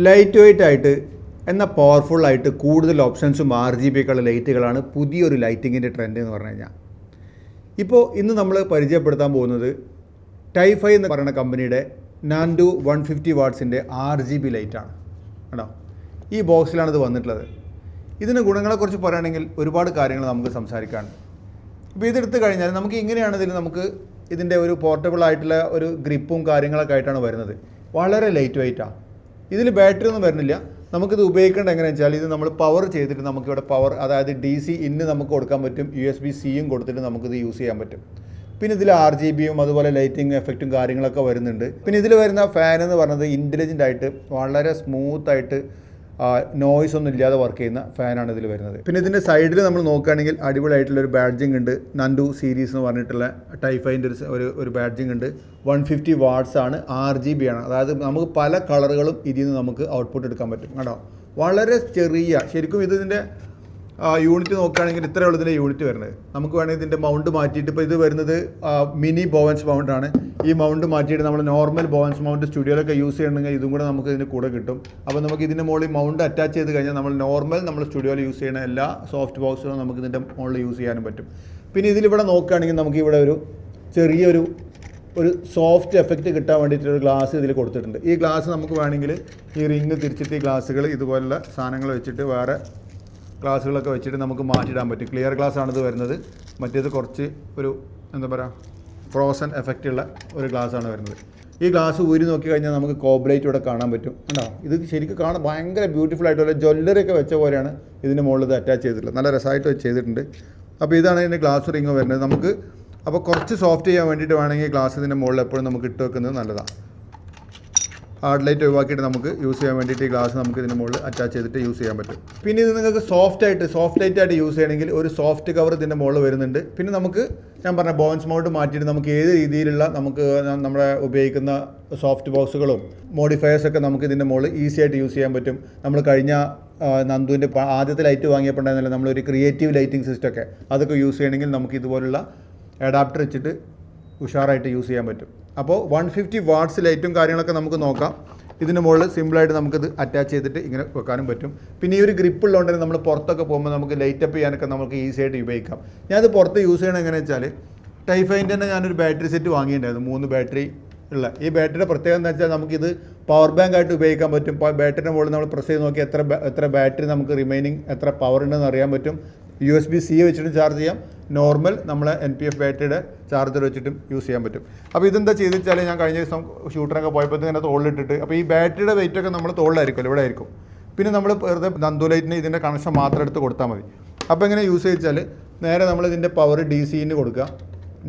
Light weight ആയിട്ട് എന്നാൽ പവർഫുള്ളായിട്ട് കൂടുതൽ ഓപ്ഷൻസും RGB ഒക്കെയുള്ള ലൈറ്റുകളാണ് പുതിയൊരു ലൈറ്റിങ്ങിൻ്റെ ട്രെൻഡ് എന്ന് പറഞ്ഞു കഴിഞ്ഞാൽ. ഇപ്പോൾ ഇന്ന് നമ്മൾ പരിചയപ്പെടുത്താൻ പോകുന്നത് ടൈഫൈ എന്ന് പറയുന്ന കമ്പനിയുടെ നാൻഡു 150 വാട്ട്സിൻ്റെ RGB ലൈറ്റാണ് കേട്ടോ. ഈ ബോക്സിലാണ് ഇത് വന്നിട്ടുള്ളത്. ഇതിൻ്റെ ഗുണങ്ങളെക്കുറിച്ച് പറയുകയാണെങ്കിൽ ഒരുപാട് കാര്യങ്ങൾ നമുക്ക് സംസാരിക്കാനുണ്ട്. ഇപ്പോൾ ഇതെടുത്ത് കഴിഞ്ഞാൽ നമുക്ക് ഇങ്ങനെയാണ് നമുക്ക് ഇതിൻ്റെ ഒരു പോർട്ടബിൾ ആയിട്ടുള്ള ഒരു ഗ്രിപ്പും കാര്യങ്ങളൊക്കെ ആയിട്ടാണ് വരുന്നത്. വളരെ ലൈറ്റ് വെയ്റ്റാണ്. ഇതിൽ ബാറ്ററി ഒന്നും വരുന്നില്ല. നമുക്കിത് ഉപയോഗിക്കേണ്ടത് എങ്ങനെയാണെന്ന് വെച്ചാൽ ഇത് നമ്മൾ പവർ ചെയ്തിട്ട് നമുക്കിവിടെ പവർ, അതായത് DC ഇന്ന് നമുക്ക് കൊടുക്കാൻ പറ്റും, USB-Cയും കൊടുത്തിട്ട് നമുക്കിത് യൂസ് ചെയ്യാൻ പറ്റും. പിന്നെ ഇതിൽ RGBയും അതുപോലെ ലൈറ്റിംഗ് എഫക്റ്റും കാര്യങ്ങളൊക്കെ വരുന്നുണ്ട്. പിന്നെ ഇതിൽ വരുന്ന ഫാൻ എന്ന് പറയുന്നത് ഇൻ്റലിജൻ്റ് ആയിട്ട് വളരെ സ്മൂത്തായിട്ട് നോയ്സ് ഒന്നും ഇല്ലാതെ വർക്ക് ചെയ്യുന്ന ഫാനാണ് ഇതിൽ വരുന്നത്. പിന്നെ ഇതിൻ്റെ സൈഡിൽ നമ്മൾ നോക്കുകയാണെങ്കിൽ അടിപൊളിയായിട്ടുള്ളൊരു ബാഡ്ജിങ് ഉണ്ട്. നൻഡു സീരീസ് എന്ന് പറഞ്ഞിട്ടുള്ള ടൈഫൈൻ്റെ ഒരു ബാഡ്ജിങ് ഉണ്ട്. 150 വാട്ട്സ് ആണ്, RGB ആണ്. അതായത് നമുക്ക് പല കളറുകളും ഇതിൽ നിന്ന് നമുക്ക് ഔട്ട്പുട്ട് എടുക്കാൻ പറ്റും കേട്ടോ. വളരെ ചെറിയ, ശരിക്കും ഇതിൻ്റെ യൂണിറ്റ് നോക്കുകയാണെങ്കിൽ ഇത്രയേ ഉള്ളൂ ഇതിൻ്റെ യൂണിറ്റ് വരുന്നത്. നമുക്ക് വേണമെങ്കിൽ ഇതിൻ്റെ മൗണ്ട് മാറ്റിയിട്ട്, ഇപ്പോൾ ഇത് വരുന്നത് മിനി ബോവൻസ് മൗണ്ടാണ്. ഈ മൗണ്ട് മാറ്റിയിട്ട് നമ്മൾ നോർമൽ ബോവൻസ് മൗണ്ട് സ്റ്റുഡിയോയിലൊക്കെ യൂസ് ചെയ്യണമെങ്കിൽ ഇതും കൂടെ നമുക്ക് ഇതിൻ്റെ കൂടെ കിട്ടും. അപ്പോൾ നമുക്ക് ഇതിൻ്റെ മുകളിൽ മൗണ്ട് അറ്റാച്ച് ചെയ്ത് കഴിഞ്ഞാൽ നമ്മൾ സ്റ്റുഡിയോയിൽ യൂസ് ചെയ്യുന്ന എല്ലാ സോഫ്റ്റ് ബോക്സുകളും നമുക്ക് ഇതിൻ്റെ മുകളിൽ യൂസ് ചെയ്യാനും പറ്റും. പിന്നെ ഇതിലിവിടെ നോക്കുകയാണെങ്കിൽ നമുക്കിവിടെ ഒരു ചെറിയൊരു സോഫ്റ്റ് എഫക്റ്റ് കിട്ടാൻ വേണ്ടിയിട്ടൊരു ഗ്ലാസ് ഇതിൽ കൊടുത്തിട്ടുണ്ട്. ഈ ഗ്ലാസ് നമുക്ക് വേണമെങ്കിൽ ഈ റിങ് തിരിച്ചിട്ട് ഈ ഗ്ലാസ്സുകൾ ഇതുപോലുള്ള സാധനങ്ങൾ വെച്ചിട്ട് വേറെ ഗ്ലാസ്സുകളൊക്കെ വെച്ചിട്ട് നമുക്ക് മാറ്റിയിടാൻ പറ്റും. ക്ലിയർ ഗ്ലാസ് ആണിത് വരുന്നത്. മറ്റേത് കുറച്ച് ഒരു എന്താ പറയുക ഫ്രോസൺ എഫക്റ്റ് ഉള്ള ഒരു ഗ്ലാസ്സാണ് വരുന്നത്. ഈ ഗ്ലാസ് ഊരി നോക്കി കഴിഞ്ഞാൽ നമുക്ക് കോബ്ലൈറ്റ് ഇവിടെ കാണാൻ പറ്റും കേട്ടോ. ഇത് ശരിക്കും കാണാൻ ഭയങ്കര ബ്യൂട്ടിഫുൾ ആയിട്ടുള്ള ജ്വല്ലറി ഒക്കെ വെച്ച പോലെയാണ് ഇതിൻ്റെ മുകളിൽ ഇത് അറ്റാച്ച് ചെയ്തിട്ടുള്ളത്. നല്ല രസമായിട്ട് ചെയ്തിട്ടുണ്ട്. അപ്പോൾ ഇതാണ് ഇതിൻ്റെ ഗ്ലാസ് റിങ് വരുന്നത്. നമുക്ക് അപ്പോൾ കുറച്ച് സോഫ്റ്റ് ചെയ്യാൻ വേണ്ടിയിട്ട് വേണമെങ്കിൽ ഗ്ലാസ് ഇതിൻ്റെ മുകളിൽ എപ്പോഴും നമുക്ക് ഇട്ട് വെക്കുന്നത് നല്ലതാണ്. ഹാർഡ് ലൈറ്റ് ഒഴിവാക്കിയിട്ട് നമുക്ക് യൂസ് ചെയ്യാൻ വേണ്ടിയിട്ട് ഈ ഗ്ലാസ് നമുക്ക് ഇതിന് മുകളിൽ അറ്റാച്ച് ചെയ്തിട്ട് യൂസ് ചെയ്യാൻ പറ്റും. പിന്നെ ഇത് നിങ്ങൾക്ക് സോഫ്റ്റ് ലൈറ്റ് ആയിട്ട് യൂസ് ചെയ്യണമെങ്കിൽ ഒരു സോഫ്റ്റ് കവർ ഇതിൻ്റെ മുകളിൽ വരുന്നുണ്ട്. പിന്നെ നമുക്ക് ഞാൻ പറഞ്ഞ ബോവൻസ് മൗണ്ട് മാറ്റിയിട്ട് നമുക്ക് ഏത് രീതിയിലുള്ള നമുക്ക് നമ്മുടെ ഉപയോഗിക്കുന്ന സോഫ്റ്റ് ബോക്സുകളും മോഡിഫയേഴ്സൊക്കെ നമുക്ക് ഇതിൻ്റെ മുകളിൽ ഈസി ആയിട്ട് യൂസ് ചെയ്യാൻ പറ്റും. നമ്മൾ കഴിഞ്ഞ നന്ദുവിൻ്റെ ആദ്യത്തെ ലൈറ്റ് വാങ്ങിയപ്പോൾ ഉണ്ടായിരുന്നില്ല നമ്മളൊരു ക്രിയേറ്റീവ് ലൈറ്റിംഗ് സിസ്റ്റമൊക്കെ, അതൊക്കെ യൂസ് ചെയ്യണമെങ്കിൽ നമുക്ക് ഇതുപോലുള്ള അഡാപ്റ്റർ വെച്ചിട്ട് ഉഷാറായിട്ട് യൂസ് ചെയ്യാൻ പറ്റും. അപ്പോൾ 150 വാട്ട്സ് ലൈറ്റും കാര്യങ്ങളൊക്കെ നമുക്ക് നോക്കാം. ഇതിന് മുകളിൽ സിമ്പിളായിട്ട് നമുക്കിത് അറ്റാച്ച് ചെയ്തിട്ട് ഇങ്ങനെ വെക്കാനും പറ്റും. പിന്നെ ഈ ഒരു ഗ്രിപ്പ് ഉള്ളതുകൊണ്ട് തന്നെ നമ്മൾ പുറത്തൊക്കെ പോകുമ്പോൾ നമുക്ക് ലൈറ്റ് അപ്പ് ചെയ്യാനൊക്കെ നമുക്ക് ഈസി ആയിട്ട് ഉപയോഗിക്കാം. ഞാനത് പുറത്ത് യൂസ് ചെയ്യണം എങ്ങനെയാണെന്ന് വെച്ചാൽ ടൈഫൈൻ്റെ തന്നെ ഞാനൊരു ബാറ്ററി സെറ്റ് വാങ്ങിയിട്ടുണ്ടായിരുന്നു, 3 ബാറ്ററി ഉള്ള. ഈ ബാറ്ററിയുടെ പ്രത്യേകത എന്താ വെച്ചാൽ നമുക്കിത് പവർ ബാങ്ക് ആയിട്ട് ഉപയോഗിക്കാൻ പറ്റും. ബാറ്ററിൻ്റെ മുകളിൽ നമ്മൾ പ്രസ് ചെയ്ത് നോക്കി എത്ര ബാറ്ററി നമുക്ക് റിമൈനിങ് എത്ര പവർ ഉണ്ടെന്ന് അറിയാൻ പറ്റും. USB-C വെച്ചിട്ടും ചാർജ് ചെയ്യാം, നോർമൽ നമ്മളെ NPF ബാറ്ററിയുടെ ചാർജർ വെച്ചിട്ടും യൂസ് ചെയ്യാൻ പറ്റും. അപ്പോൾ ഇതെന്താ ചെയ്ത് വെച്ചാൽ ഞാൻ കഴിഞ്ഞ ദിവസം ഷൂട്ടറൊക്കെ പോയപ്പോൾ ഇങ്ങനെ തോളിലിട്ടിട്ട്, അപ്പോൾ ഈ ബാറ്ററിയുടെ വെയിറ്റൊക്കെ നമ്മൾ തോളിലായിരിക്കുമല്ലോ, ഇവിടെ ആയിരിക്കും. പിന്നെ നമ്മൾ വെറുതെ നന്ദു ലൈറ്റിന് ഇതിൻ്റെ കണക്ഷൻ മാത്രം എടുത്ത് കൊടുത്താൽ മതി. അപ്പോൾ എങ്ങനെ യൂസ് ചെയ്താൽ നേരെ നമ്മൾ ഇതിൻ്റെ പവർ DC-ന് കൊടുക്കുക.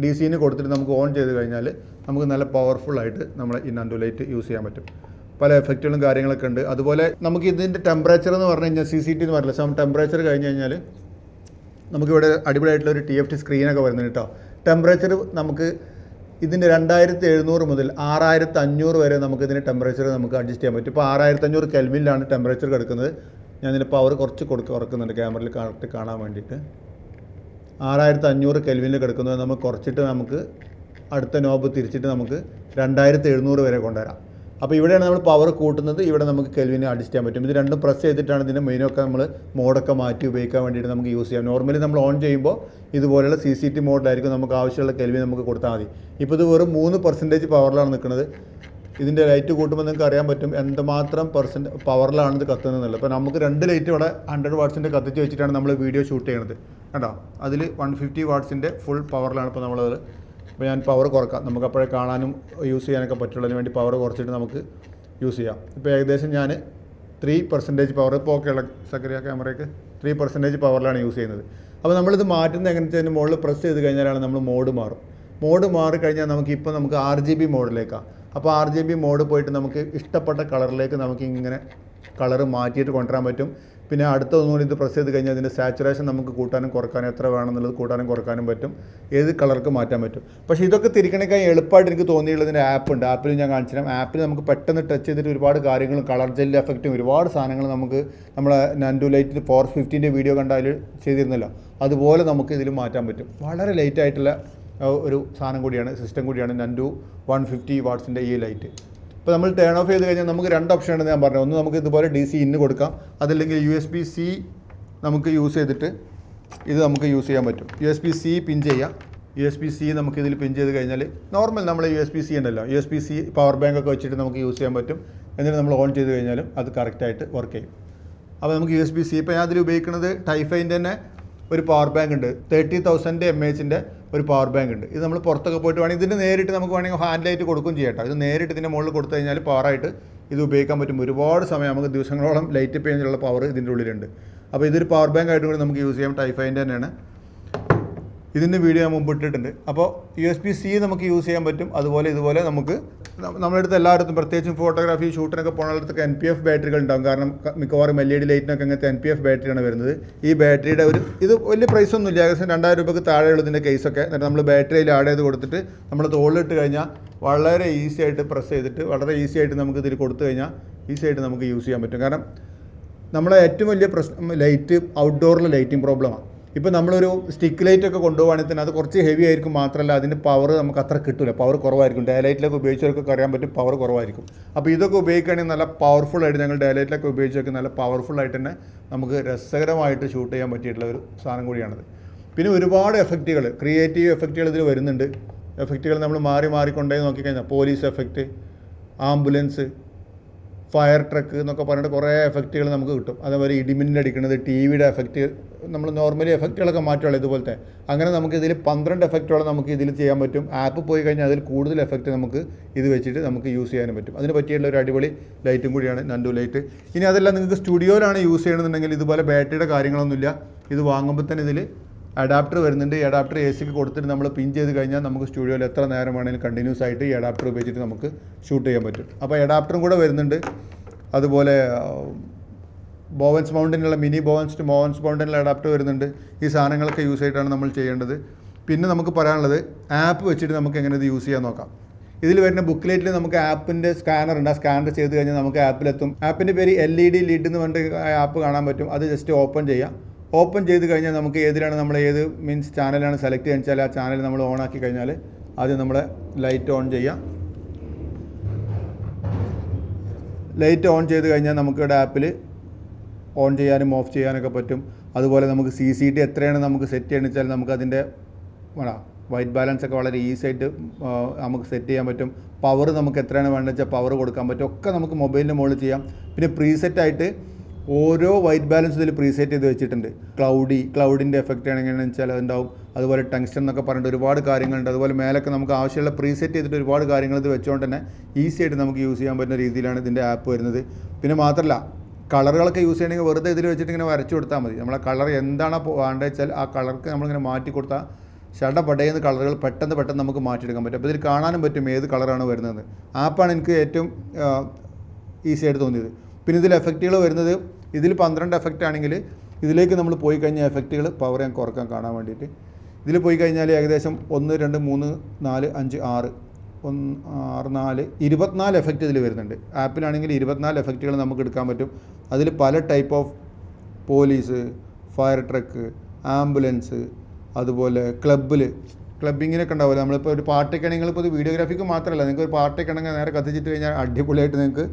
DC-ന് കൊടുത്തിട്ട് നമുക്ക് ഓൺ ചെയ്ത് കഴിഞ്ഞാൽ നമുക്ക് നല്ല പവർഫുള്ളായിട്ട് നമ്മൾ ഈ നന്ദു ലൈറ്റ് യൂസ് ചെയ്യാൻ പറ്റും. പല എഫക്റ്റുകളും കാര്യങ്ങളൊക്കെ ഉണ്ട്. അതുപോലെ നമുക്ക് ഇതിൻ്റെ ടെമ്പറേച്ചർ എന്ന് പറഞ്ഞു കഴിഞ്ഞാൽ CCT എന്ന് പറഞ്ഞില്ല, ടെമ്പറേച്ചർ കഴിഞ്ഞ് കഴിഞ്ഞാൽ നമുക്കിവിടെ അടിപൊളിയായിട്ടുള്ളൊരു TFT സ്ക്രീനൊക്കെ വരുന്നുണ്ട് കേട്ടോ. ടെമ്പറേച്ചർ നമുക്ക് ഇതിൻ്റെ 2700 മുതൽ 6500 വരെ നമുക്കിതിൻ്റെ ടെമ്പറേച്ചർ നമുക്ക് അഡ്ജസ്റ്റ് ചെയ്യാൻ പറ്റും. ഇപ്പോൾ 6500 കെൽവിനിലാണ് ടെമ്പറേച്ചർ കിടക്കുന്നത്. ഞാൻ ഇതിൻ്റെ പവർ കുറച്ച് കുറക്കുന്നുണ്ട് ക്യാമറയിൽ കറക്റ്റ് കാണാൻ വേണ്ടിയിട്ട്. 6500 കെൽവിനിൽ കിടക്കുന്നത് നമുക്ക് കുറച്ചിട്ട് നമുക്ക് അടുത്ത നോബ് തിരിച്ചിട്ട് നമുക്ക് 2700 വരെ കൊണ്ടുവരാം. അപ്പോൾ ഇവിടെയാണ് നമ്മൾ പവർ കൂട്ടുന്നത്, ഇവിടെ നമുക്ക് കെൽവിനെ അഡ്ജസ്റ്റ് ചെയ്യാൻ പറ്റും. ഇത് രണ്ടും പ്രസ് ചെയ്തിട്ടാണ് ഇതിൻ്റെ മെയിനൊക്കെ നമ്മൾ മോഡൊക്കെ മാറ്റി ഉപയോഗിക്കാൻ വേണ്ടിയിട്ട് നമുക്ക് യൂസ് ചെയ്യാം. നോർമലി നമ്മൾ ഓൺ ചെയ്യുമ്പോൾ ഇതുപോലെയുള്ള CCT മോഡിലായിരിക്കും നമുക്ക് ആവശ്യമുള്ള കെൽവിൻ നമുക്ക് കൊടുത്താൽ മതി. ഇപ്പോൾ ഇത് വെറും 3% പവറിലാണ് നിൽക്കുന്നത്. ഇതിൻ്റെ ലൈറ്റ് കൂട്ടുമ്പോൾ നിങ്ങൾക്ക് അറിയാൻ പറ്റും എന്തുമാത്രം പവറിലാണ് ഇത് കത്തുന്നതെന്നുള്ളത്. അപ്പോൾ നമുക്ക് 2 ലൈറ്റ് ഇവിടെ 100 വാട്ട്സിൻ്റെ കത്തിച്ച് വെച്ചിട്ടാണ് നമ്മൾ വീഡിയോ ഷൂട്ട് ചെയ്യണത് കേട്ടോ. അതിൽ 150 വാട്ട്സിൻ്റെ ഫുൾ പവറിലാണ് ഇപ്പോൾ നമ്മളത്. അപ്പോൾ ഞാൻ പവർ കുറക്കാം, നമുക്ക് അപ്പോഴേ കാണാനും യൂസ് ചെയ്യാനൊക്കെ പറ്റുള്ളതിന് വേണ്ടി പവർ കുറച്ചിട്ട് നമുക്ക് യൂസ് ചെയ്യാം. ഇപ്പോൾ ഏകദേശം ഞാൻ 3% പവർ, ഇപ്പോൾ ഓക്കെയുള്ള സക്കറിയ ക്യാമറയ്ക്ക് 3% പവറിലാണ് യൂസ് ചെയ്യുന്നത്. അപ്പോൾ നമ്മളിത് മാറ്റുന്നത് എങ്ങനെയാണെന്ന് വെച്ചാൽ മുകളിൽ പ്രസ് ചെയ്ത് കഴിഞ്ഞാലാണ് നമ്മൾ മോഡ് മാറും. മോഡ് മാറിക്കഴിഞ്ഞാൽ നമുക്ക് RGB മോഡിലേക്കാണ്. അപ്പോൾ RGB മോഡ് പോയിട്ട് നമുക്ക് ഇഷ്ടപ്പെട്ട കളറിലേക്ക് നമുക്ക് ഇങ്ങനെ കളർ മാറ്റിയിട്ട് കൊണ്ടുവരാൻ പറ്റും. പിന്നെ അടുത്ത ഒന്നുകൂടി ഇത് പ്രസ് ചെയ്ത് കഴിഞ്ഞാൽ അതിൻ്റെ സാച്ചുറേഷൻ നമുക്ക് കൂട്ടാനും കുറക്കാനും എത്ര വേണമെന്നുള്ളത് കൂട്ടാനും കുറക്കാനും പറ്റും. ഏത് കളർക്ക് മാറ്റാൻ പറ്റും. പക്ഷേ ഇതൊക്കെ തിരിക്കണേക്കാൾ എളുപ്പമായിട്ട് എനിക്ക് തോന്നിയുള്ളതിൻ്റെ ആപ്പുണ്ട്. ആപ്പിൽ ഞാൻ കാണിച്ചു തരാം. ആപ്പിൽ നമുക്ക് പെട്ടെന്ന് ടച്ച് ചെയ്തിട്ട് ഒരുപാട് കാര്യങ്ങളും കളർ ജെൽ എഫക്റ്റും ഒരുപാട് സാധനങ്ങൾ നമുക്ക് നമ്മളെ നന്ദു ലൈറ്റ് 450 വീഡിയോ കണ്ടാൽ ചെയ്തിരുന്നല്ലോ, അതുപോലെ നമുക്ക് ഇതിൽ മാറ്റാൻ പറ്റും. വളരെ ലൈറ്റായിട്ടുള്ള ഒരു സാധനം കൂടിയാണ്, സിസ്റ്റം കൂടിയാണ് നന്ദു 150 വാട്ട്സിൻ്റെ ഈ ലൈറ്റ്. ഇപ്പോൾ നമ്മൾ ടേൺ ഓഫ് ചെയ്ത് കഴിഞ്ഞാൽ നമുക്ക് 2 ഓപ്ഷൻ ഉണ്ടെന്ന് ഞാൻ പറഞ്ഞു. ഒന്ന് നമുക്ക് ഇതുപോലെ DC ഇന്ന് കൊടുക്കാം, അതല്ലെങ്കിൽ USB-C നമുക്ക് യൂസ് ചെയ്തിട്ട് ഇത് നമുക്ക് യൂസ് ചെയ്യാൻ പറ്റും. USB-C പിൻ ചെയ്യാം. USB-C നമുക്ക് ഇതിൽ പിൻ ചെയ്ത് കഴിഞ്ഞാൽ നോർമൽ നമ്മൾ USB-C ഉണ്ടല്ലോ, USB-C പവർ ബാങ്ക് ഒക്കെ വെച്ചിട്ട് നമുക്ക് യൂസ് ചെയ്യാൻ പറ്റും. എന്നിട്ട് നമ്മൾ ഓൺ ചെയ്ത് കഴിഞ്ഞാലും അത് കറക്റ്റായിട്ട് വർക്ക് ചെയ്യും. അപ്പോൾ നമുക്ക് USB-C, ഇപ്പോൾ ഞാൻ അതിൽ ഉപയോഗിക്കുന്നത് ടൈഫൈൻ്റെ തന്നെ ഒരു പവർ ബാങ്ക് ഉണ്ട്, 30,000 mAh ഒരു പവർ ബാങ്ക് ഉണ്ട്. ഇത് നമ്മൾ പുറത്തൊക്കെ പോയിട്ട് വേണമെങ്കിൽ ഇതിന് നേരിട്ട് നമുക്ക് വേണമെങ്കിൽ ഹാൻഡിലായിട്ട് കൊടുക്കുകയും ചെയ്യട്ടോ. ഇത് നേരിട്ട് ഇതിൻ്റെ മുകളിൽ കൊടുത്തു കഴിഞ്ഞാൽ പവറായിട്ട് ഇത് ഉപയോഗിക്കാൻ പറ്റും. ഒരുപാട് സമയം നമുക്ക് ദിവസങ്ങളോളം ലൈറ്റ് ചെയ്യുന്നതിനുള്ള പവർ ഇതിൻ്റെ ഉള്ളിലുണ്ട്. അപ്പോൾ ഇതൊരു പവർ ബാങ്ക് ആയിട്ട് കൂടി നമുക്ക് യൂസ് ചെയ്യാം. ടൈഫൈൻ്റെ തന്നെയാണ്. ഇതിൻ്റെ വീഡിയോ ഞാൻ മുമ്പ് ഇട്ടിട്ടുണ്ട്. അപ്പോൾ USB-C നമുക്ക് യൂസ് ചെയ്യാൻ പറ്റും. അതുപോലെ ഇതുപോലെ നമുക്ക് നമ്മുടെ അടുത്ത് എല്ലായിടത്തും, പ്രത്യേകിച്ചും ഫോട്ടോഗ്രാഫി ഷൂട്ടിനൊക്കെ പോകുന്നിടത്തൊക്കെ NPF ബാറ്ററികൾ ഉണ്ടാകും. കാരണം മിക്കവാറും LED ലൈറ്റിനൊക്കെ അങ്ങനത്തെ NPF ബാറ്ററിയാണ് വരുന്നത്. ഈ ബാറ്ററിയുടെ ഇത് വലിയ പ്രൈസൊന്നും ഇല്ല, ഏകദേശം 2000 രൂപയ്ക്ക് താഴെയുള്ളതിൻ്റെ കേസൊക്കെ. എന്നിട്ട് നമ്മൾ ബാറ്ററിയിൽ ആഡ് ചെയ്ത് കൊടുത്തിട്ട് നമ്മൾ തോളിലിട്ട് കഴിഞ്ഞാൽ വളരെ ഈസി ആയിട്ട് പ്രസ് ചെയ്തിട്ട് വളരെ ഈസി ആയിട്ട് നമുക്ക് ഇതിൽ കൊടുത്തു കഴിഞ്ഞാൽ ഈസി ആയിട്ട് നമുക്ക് യൂസ് ചെയ്യാൻ പറ്റും. കാരണം നമ്മളെ ഏറ്റവും വലിയ പ്രശ്നം ലൈറ്റ്, ഔട്ട്ഡോറിലെ ലൈറ്റിംഗ് പ്രോബ്ലമാണ്. ഇപ്പോൾ നമ്മളൊരു സ്റ്റിക്ക് ലൈറ്റൊക്കെ കൊണ്ടുപോകുകയാണെങ്കിൽ തന്നെ അത് കുറച്ച് ഹെവി ആയിരിക്കും. മാത്രമല്ല അതിൻ്റെ പവർ നമുക്ക് അത്ര കിട്ടില്ല, പവർ കുറവായിരിക്കും. ഡേ ലൈറ്റിലൊക്കെ ഉപയോഗിച്ചവർക്കൊക്കെ അറിയാൻ പറ്റും പവർ കുറവായിരിക്കും. അപ്പോൾ ഇതൊക്കെ ഉപയോഗിക്കുകയാണെങ്കിൽ നല്ല പവർഫുള്ളായിട്ട്, ഞങ്ങൾ ഡേ ലൈറ്റിലൊക്കെ ഉപയോഗിച്ചൊക്കെ നല്ല പവർഫുള്ളായിട്ട് തന്നെ നമുക്ക് രസകരമായിട്ട് ഷൂട്ട് ചെയ്യാൻ പറ്റിയിട്ടുള്ള ഒരു സാധനം കൂടിയാണത്. പിന്നെ ഒരുപാട് എഫക്റ്റുകൾ, ക്രിയേറ്റീവ് എഫക്റ്റുകൾ ഇതിൽ വരുന്നുണ്ട്. എഫക്റ്റുകൾ നമ്മൾ മാറിക്കൊണ്ടേ നോക്കിക്കഴിഞ്ഞാൽ police effect, ambulance, fire truck എന്നൊക്കെ പറഞ്ഞിട്ട് കുറേ എഫക്റ്റുകൾ നമുക്ക് കിട്ടും. അതേപോലെ ഇടിമിന്നൽ അടിക്കുന്നത്, TV-യുടെ എഫക്റ്റ്, നമ്മൾ നോർമലി എഫക്റ്റുകളൊക്കെ മാറ്റുള്ളൂ ഇതുപോലത്തെ. അങ്ങനെ നമുക്ക് ഇതിൽ 12 എഫക്റ്റോളം നമുക്ക് ഇതിൽ ചെയ്യാൻ പറ്റും. ആപ്പ് പോയി കഴിഞ്ഞാൽ അതിൽ കൂടുതൽ എഫക്റ്റ് നമുക്ക് ഇത് വെച്ചിട്ട് നമുക്ക് യൂസ് ചെയ്യാനും പറ്റും. അതിന് പറ്റിയുള്ള ഒരു അടിപൊളി ലൈറ്റും കൂടിയാണ് നന്ദു ലൈറ്റ്. ഇനി അതെല്ലാം നിങ്ങൾക്ക് സ്റ്റുഡിയോയിലാണ് യൂസ് ചെയ്യണമെന്നുണ്ടെങ്കിൽ ഇതുപോലെ ബാറ്ററിയുടെ കാര്യങ്ങളൊന്നുമില്ല. ഇത് വാങ്ങുമ്പോൾ തന്നെ ഇതിൽ അഡാപ്റ്റർ വരുന്നുണ്ട്. ഈ അഡാപ്റ്റർ AC-ക്ക് കൊടുത്തിട്ട് നമ്മൾ പിൻ ചെയ്ത് കഴിഞ്ഞാൽ നമുക്ക് സ്റ്റുഡിയോയിൽ എത്ര നേരം വേണമെങ്കിലും കണ്ടിന്യൂസ് ആയിട്ട് ഈ അഡാപ്റ്റർ ഉപയോഗിച്ചിട്ട് നമുക്ക് ഷൂട്ട് ചെയ്യാൻ പറ്റും. അപ്പോൾ അഡാപ്റ്ററും കൂടെ വരുന്നുണ്ട്. അതുപോലെ ബോവൻസ് മൗണ്ടിനുള്ള മിനി ബോവൻസ് മൗണ്ടിനുള്ള അഡാപ്റ്റർ വരുന്നുണ്ട്. ഈ സാധനങ്ങളൊക്കെ യൂസ് ചെയ്തിട്ടാണ് നമ്മൾ ചെയ്യേണ്ടത്. പിന്നെ നമുക്ക് പറയാനുള്ളത് ആപ്പ് വെച്ചിട്ട് നമുക്ക് എങ്ങനെ ഇത് യൂസ് ചെയ്യാൻ നോക്കാം. ഇതിൽ വരുന്ന ബുക്ക്ലെറ്റിൽ നമുക്ക് ആപ്പിൻ്റെ സ്കാനർ ഉണ്ട്. ആ സ്കാനർ ചെയ്ത് കഴിഞ്ഞാൽ നമുക്ക് ആപ്പിലെത്തും. ആപ്പിൻ്റെ പേര് LED ലിഡ് എന്ന് പറഞ്ഞിട്ട് ആപ്പ് കാണാൻ പറ്റും. അത് ജസ്റ്റ് ഓപ്പൺ ചെയ്യാം. ഓപ്പൺ ചെയ്ത് കഴിഞ്ഞാൽ നമുക്ക് ഏതിലാണ് നമ്മൾ മീൻസ് ചാനലാണ് സെലക്ട് ചെയ്യാൻ വെച്ചാൽ ആ ചാനൽ നമ്മൾ ഓൺ ആക്കി കഴിഞ്ഞാൽ ആദ്യം നമ്മളെ ലൈറ്റ് ഓൺ ചെയ്യാം. ലൈറ്റ് ഓൺ ചെയ്ത് കഴിഞ്ഞാൽ നമുക്ക് ആപ്പിൽ ഓൺ ചെയ്യാനും ഓഫ് ചെയ്യാനൊക്കെ പറ്റും. അതുപോലെ നമുക്ക് CCD എത്രയാണ് നമുക്ക് സെറ്റ് ചെയ്യണമെന്ന് വെച്ചാൽ നമുക്കതിൻ്റെ വൈറ്റ് ബാലൻസ് ഒക്കെ വളരെ ഈസി ആയിട്ട് നമുക്ക് സെറ്റ് ചെയ്യാൻ പറ്റും. പവർ നമുക്ക് എത്രയാണ് വേണ്ടത് വെച്ചാൽ പവർ കൊടുക്കാൻ പറ്റും. ഒക്കെ നമുക്ക് മൊബൈലിൻ്റെ മുകളിൽ ചെയ്യാം. പിന്നെ പ്രീസെറ്റായിട്ട് ഓരോ വൈറ്റ് ബാലൻസ് ഇതിൽ പ്രീസെറ്റ് ചെയ്ത് വെച്ചിട്ടുണ്ട്. ക്ലൗഡിൻ്റെ എഫക്റ്റ് ആണെങ്കിലെന്ന് വെച്ചാൽ അതുണ്ടാവും. അതുപോലെ ടങ്സ്റ്റൺ എന്നൊക്കെ പറഞ്ഞിട്ട് ഒരുപാട് കാര്യങ്ങളുണ്ട്. അതുപോലെ മേലൊക്കെ നമുക്ക് ആവശ്യമുള്ള പ്രീസെറ്റ് ചെയ്തിട്ട് ഒരുപാട് കാര്യങ്ങൾ ഇത് വെച്ചുകൊണ്ട് തന്നെ ഈസി ആയിട്ട് നമുക്ക് യൂസ് ചെയ്യാൻ പറ്റുന്ന രീതിയിലാണ് ഇതിൻ്റെ ആപ്പ് വരുന്നത്. പിന്നെ മാത്രമല്ല കളറുകളൊക്കെ യൂസ് ചെയ്യണമെങ്കിൽ വെറുതെ ഇതിൽ വെച്ചിട്ട് ഇങ്ങനെ വരച്ചു കൊടുത്താൽ മതി. നമ്മളെ കളർ എന്താണോ വേണ്ടത് വെച്ചാൽ ആ കളർക്ക് നമ്മളിങ്ങനെ മാറ്റി കൊടുത്താൽ ഷടപടയുന്ന കളറുകൾ പെട്ടെന്ന് നമുക്ക് മാറ്റിയെടുക്കാൻ പറ്റും. അപ്പോൾ ഇതിൽ കാണാനും പറ്റും ഏത് കളറാണ് വരുന്നത്. ആപ്പാണ് എനിക്ക് ഏറ്റവും ഈസി ആയിട്ട് തോന്നിയത്. പിന്നെ ഇതിൽ എഫക്റ്റുകൾ വരുന്നത്, ഇതിൽ 12 എഫക്റ്റ് ആണെങ്കിൽ ഇതിലേക്ക് നമ്മൾ പോയി കഴിഞ്ഞാൽ എഫക്റ്റുകൾ പവർ ഞാൻ കുറക്കാൻ കാണാൻ വേണ്ടിയിട്ട് ഇതിൽ പോയി കഴിഞ്ഞാൽ ഏകദേശം 1 2 3 4 5 6 4 24 എഫക്റ്റ് ഇതിൽ വരുന്നുണ്ട്. ആപ്പിലാണെങ്കിൽ 24 എഫക്റ്റുകൾ നമുക്ക് എടുക്കാൻ പറ്റും. അതിൽ പല type of police, fire truck, ambulance, അതുപോലെ ക്ലബ്ബിങ്ങിനൊക്കെ ഉണ്ടാവില്ല. നമ്മളിപ്പോൾ ഒരു പാർട്ടിക്ക് ആണെങ്കിൽ ഇപ്പോൾ ഇത് വീഡിയോഗ്രാഫിക്ക് മാത്രമല്ല, നിങ്ങൾക്ക് ഒരു പാർട്ടിക്ക് ആണെങ്കിൽ നേരെ കത്തിച്ചിട്ട് കഴിഞ്ഞാൽ അടിപൊളിയായിട്ട് നിങ്ങൾക്ക്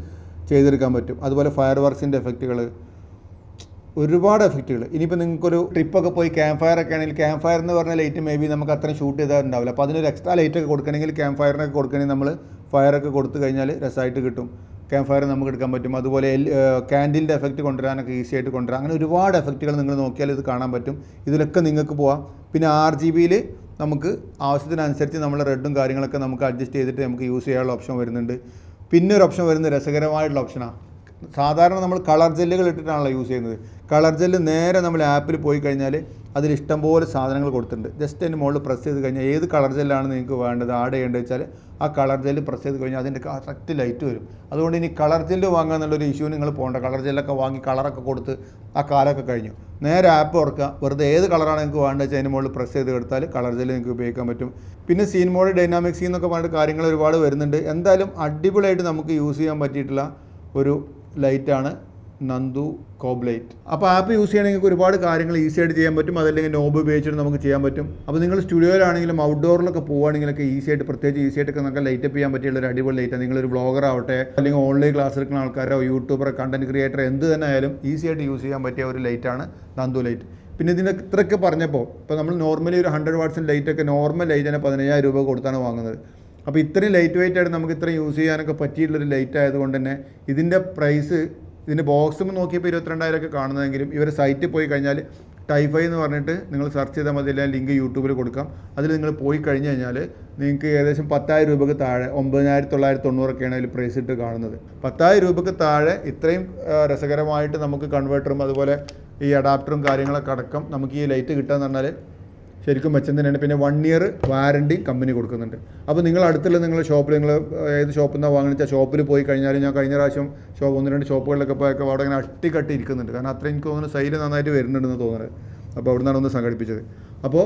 ചെയ്തെടുക്കാൻ പറ്റും. അതുപോലെ ഫയർ വർക്സിൻ്റെ എഫക്റ്റുകൾ, ഒരുപാട് എഫക്റ്റുകൾ. ഇനിയിപ്പോൾ നിങ്ങൾക്കൊരു ട്രിപ്പൊക്കെ പോയി ക്യാമ്പ് ഫയർ ഒക്കെ ആണെങ്കിൽ ക്യാമ്പ് ഫയർ എന്ന് പറഞ്ഞ ലൈറ്റ് മേ ബി നമുക്ക് അത്രയും ഷൂട്ട് ചെയ്താൽ അപ്പോൾ അതിനൊരു എക്സ്ട്രാ ലൈറ്റൊക്കെ കൊടുക്കണമെങ്കിൽ ക്യാമ്പ് ഫയറിനൊക്കെ കൊടുക്കണമെങ്കിൽ നമ്മൾ ഫയറൊക്കെ കൊടുത്തു കഴിഞ്ഞാൽ രസമായിട്ട് കിട്ടും. ക്യാമ്പ് ഫയർ നമുക്ക് എടുക്കാൻ പറ്റും. അതുപോലെ കാൻഡിലിൻ്റെ എഫക്റ്റ് കൊണ്ടുവരാനൊക്കെ ഈസി ആയിട്ട് കൊണ്ടുവരാം. അങ്ങനെ ഒരുപാട് എഫക്റ്റുകൾ നിങ്ങൾ നോക്കിയാൽ ഇത് കാണാൻ പറ്റും. ഇതിലൊക്കെ നിങ്ങൾക്ക് പോവാം. പിന്നെ RGBയിൽ നമുക്ക് ആവശ്യത്തിനനുസരിച്ച് നമ്മൾ റെഡും കാര്യങ്ങളൊക്കെ നമുക്ക് അഡ്ജസ്റ്റ് ചെയ്തിട്ട് നമുക്ക് യൂസ് ചെയ്യാനുള്ള ഓപ്ഷൻ വരുന്നുണ്ട്. പിന്നെ ഒരു ഓപ്ഷൻ വരുന്നത് രസകരമായിട്ടുള്ള ഓപ്ഷനാണ്. സാധാരണ നമ്മൾ കളർ ജെല്ലുകൾ ഇട്ടിട്ടാണല്ലോ യൂസ് ചെയ്യുന്നത്. കളർ ജെല്ല് നേരെ നമ്മൾ ആപ്പിൽ പോയി കഴിഞ്ഞാൽ അതിൽ ഇഷ്ടംപോലെ സാധനങ്ങൾ കൊടുത്തിട്ടുണ്ട്. ജസ്റ്റ് അതിന് മുകളിൽ പ്രസ് ചെയ്ത് കഴിഞ്ഞാൽ ഏത് കളർ ജെല്ലാണ് നിങ്ങൾക്ക് വേണ്ടത് ആഡ് ചെയ്യേണ്ടത് വെച്ചാൽ ആ കളർ ജെല്ല് പ്രസ് ചെയ്ത് കഴിഞ്ഞാൽ അതിൻ്റെ കറക്റ്റ് ലൈറ്റ് വരും. അതുകൊണ്ട് ഇനി കളർ ജെല്ല് വാങ്ങുക എന്നുള്ളൊരു ഇഷ്യൂ നിങ്ങൾ പോകേണ്ട. കളർ ജെല്ലൊക്കെ വാങ്ങി കളറൊക്കെ കൊടുത്ത് ആ കാലമൊക്കെ കഴിഞ്ഞു. നേരെ ആപ്പ് തുറക്കുക, വെറുതെ ഏത് കളറാണ് നിങ്ങൾക്ക് വേണ്ടത് വെച്ചാൽ അതിന് മുകളിൽ പ്രസ് ചെയ്ത് കൊടുത്താൽ കളർ ജെല്ല് നിങ്ങൾക്ക് ഉപയോഗിക്കാൻ പറ്റും. പിന്നെ സീൻ മോഡ്, ഡൈനാമിക് സീൻ എന്നൊക്കെ പറഞ്ഞിട്ട് കാര്യങ്ങൾ ഒരുപാട് വരുന്നുണ്ട്. എന്തായാലും അടിപൊളിയായിട്ട് നമുക്ക് യൂസ് ചെയ്യാൻ പറ്റിയിട്ടുള്ള ഒരു ലൈറ്റാണ് നന്ദു കോബ്ലൈറ്റ്. അപ്പോൾ ആപ്പ് യൂസ് ചെയ്യണമെങ്കിൽ ഒരുപാട് കാര്യങ്ങൾ ഈസി ആയിട്ട് ചെയ്യാൻ പറ്റും. അതല്ലെങ്കിൽ നോബ് ഉപയോഗിച്ചിട്ട് നമുക്ക് ചെയ്യാൻ പറ്റും. അപ്പോൾ നിങ്ങൾ സ്റ്റുഡിയോയിലാണെങ്കിലും ഔട്ട്ഡോറിലൊക്കെ പോകുകയാണെങ്കിലൊക്കെ ഈസി ആയിട്ട്, പ്രത്യേകിച്ച് ഈസി ആയിട്ടൊക്കെ നമുക്ക് ലൈറ്റപ്പ് ചെയ്യാൻ പറ്റിയുള്ള ഒരു അടിപൊളി ലൈറ്റാണ്. നിങ്ങളൊരു ബ്ലോഗർ ആവട്ടെ, അല്ലെങ്കിൽ ഓൺലൈൻ ക്ലാസ് എടുക്കുന്ന ആൾക്കാരോ യൂട്യൂബറോ കണ്ടന്റ് ക്രിയേറ്റർ എന്ത് തന്നെ ആയാലും ഈസി ആയിട്ട് യൂസ് ചെയ്യാൻ പറ്റിയ ഒരു ലൈറ്റാണ് നന്ദു ലൈറ്റ്. പിന്നെ ഇതിൻ്റെ ഇത്രയൊക്കെ പറഞ്ഞപ്പോൾ ഇപ്പോൾ നമ്മൾ നോർമലി ഒരു 100 വാട്ട്സിൻ്റെ ലൈറ്റൊക്കെ നോർമൽ ലൈറ്റിനെ 15,000 രൂപ കൊടുത്താണ് വാങ്ങുന്നത്. അപ്പോൾ ഇത്രയും ലൈറ്റ് വെയിറ്റ് ആയിട്ട് നമുക്ക് ഇത്രയും യൂസ് ചെയ്യാനൊക്കെ പറ്റിയിട്ടുള്ളൊരു ലൈറ്റ് ആയതുകൊണ്ട് തന്നെ ഇതിൻ്റെ പ്രൈസ്, ഇതിൻ്റെ ബോക്സും നോക്കിയപ്പോൾ 22,000 ഒക്കെ കാണുന്നതെങ്കിലും ഇവരുടെ സൈറ്റിൽ പോയി കഴിഞ്ഞാൽ ടൈഫൈ എന്ന് പറഞ്ഞിട്ട് നിങ്ങൾ സെർച്ച് ചെയ്താൽ മതി. അല്ലെങ്കിൽ ലിങ്ക് യൂട്യൂബിൽ കൊടുക്കാം. അതിൽ നിങ്ങൾ പോയി കഴിഞ്ഞ് കഴിഞ്ഞാൽ നിങ്ങൾക്ക് ഏകദേശം 10,000 രൂപയ്ക്ക് താഴെ 9,990 അതിൽ പ്രൈസ് ഇട്ട് കാണുന്നത്. 10,000 രൂപയ്ക്ക് താഴെ ഇത്രയും രസകരമായിട്ട് നമുക്ക് കൺവേർട്ടറും അതുപോലെ ഈ അഡാപ്റ്ററും കാര്യങ്ങളൊക്കെ അടക്കം നമുക്ക് ഈ ലൈറ്റ് കിട്ടുകയെന്ന് പറഞ്ഞാൽ ശരിക്കും മെച്ചം തന്നെയാണ്. പിന്നെ 1 ഇയർ വാറണ്ടി കമ്പനി കൊടുക്കുന്നുണ്ട്. അപ്പോൾ നിങ്ങൾ അടുത്തുള്ള നിങ്ങളുടെ ഷോപ്പിൽ, നിങ്ങൾ ഏത് ഷോപ്പിൽ നിന്നാണ് വാങ്ങിച്ചാൽ ഷോപ്പിൽ പോയി കഴിഞ്ഞാൽ, ഞാൻ കഴിഞ്ഞ പ്രാവശ്യം 1-2 ഷോപ്പുകളിലൊക്കെ പോയൊക്കെ അവിടെ ഇങ്ങനെ അട്ടിക്കട്ടി ഇരിക്കുന്നുണ്ട്. കാരണം അത്ര എനിക്ക് തോന്നുന്നു സെയിൽ നന്നായിട്ട് വരുന്നുണ്ടെന്ന് തോന്നുന്നത്. അപ്പോൾ അവിടെ നിന്നാണ് ഒന്ന് സംഘടിപ്പിച്ചത്. അപ്പോൾ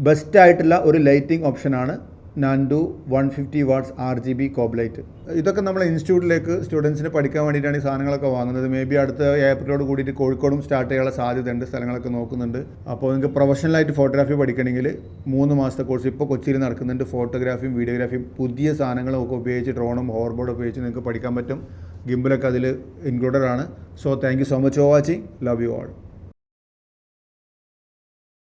ബെസ്റ്റായിട്ടുള്ള ഒരു ലൈറ്റിംഗ് ഓപ്ഷനാണ് നാൻഡു 150 വാട്ട്സ് RGB കോബ്ലൈറ്റ്. ഇതൊക്കെ നമ്മൾ ഇൻസ്റ്റിറ്റ്യൂട്ടിലേക്ക് സ്റ്റുഡൻസിന് പഠിക്കാൻ വേണ്ടിയിട്ടാണ് ഈ സാധനങ്ങളൊക്കെ വാങ്ങുന്നത്. മേ ബി അടുത്ത ഏപ്രിലോട് കൂടിയിട്ട് കോഴിക്കോടും സ്റ്റാർട്ട് ചെയ്യാനുള്ള സാധ്യതയുണ്ട്. സ്ഥലങ്ങളൊക്കെ നോക്കുന്നുണ്ട്. അപ്പോൾ നിങ്ങൾക്ക് പ്രൊഫഷണലായിട്ട് ഫോട്ടോഗ്രാഫി പഠിക്കണമെങ്കിൽ 3 മാസത്തെ കോഴ്സ് ഇപ്പോൾ കൊച്ചിയിൽ നടക്കുന്നുണ്ട്. ഫോട്ടോഗ്രാഫിയും വീഡിയോഗ്രാഫിയും പുതിയ സാധനങ്ങളൊക്കെ ഉപയോഗിച്ച് ഡ്രോണും ഹോവർബോർഡും ഉപയോഗിച്ച് നിങ്ങൾക്ക് പഠിക്കാൻ പറ്റും. ഗിംബലൊക്കെ അതിൽ ഇൻക്ലൂഡഡ് ആണ്. So thank you so much for watching. Love you all.